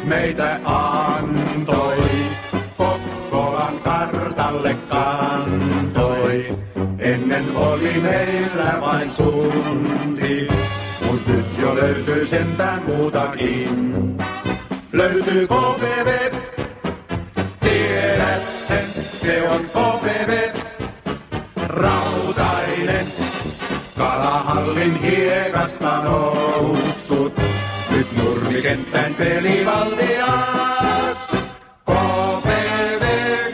meitä antoi. Kokkolan kartalle kantoi. Ennen oli meillä vain sunti, mut nyt jo löytyy sentään muutakin. Löytyy KPV, tiedät sen, se on KPV. Rautainen, kalahallin hiekasta noussut, nyt nurmikenttään pelivaltias. KPV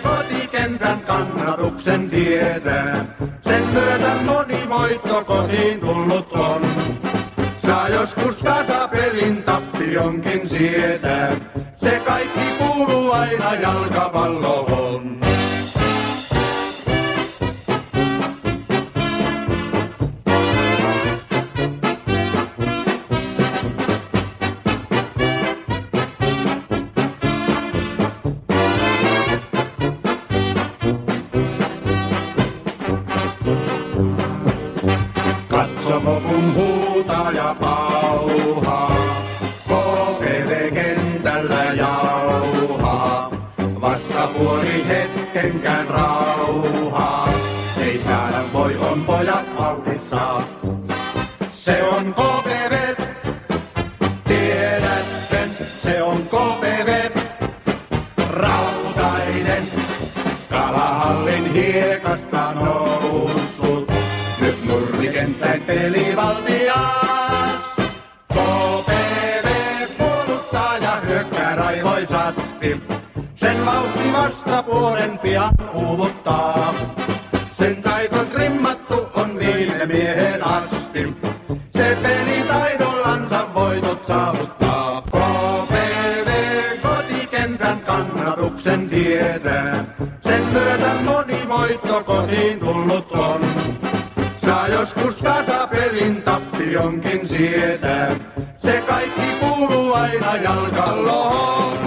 kotikentän kannatuksen tietää, sen myötä moni voitto kotiin tullut on. Saa joskus takapelin tappionkin sietää, se kaikki kuuluu aina jalkapalloon. Katsomo kun huutaa ja pauhaa, KPV kentällä jauhaa. Vastapuoli hetkenkään rauhaa, ei saada voi on pojat vauhdissa. Se on KPV, tiedät sen, se on KPV. Rautainen, kalahallin hiekasta noussut, nyt nurmikenttäin pelivaltias. KPV puolustaa ja hyökkää raivoisasti, sen vauhti vastapuolen pian uuvuttaa. Sen taito trimmattu on viime miehen asti, se pelitaidollansa voitot saavuttaa. KPV kotikentän kannatuksen tietää, sen myötä moni voitto kotiin tullut on. Saa joskus takapelin tappionkin sietää, se kaikki kuuluu aina jalkapalloon.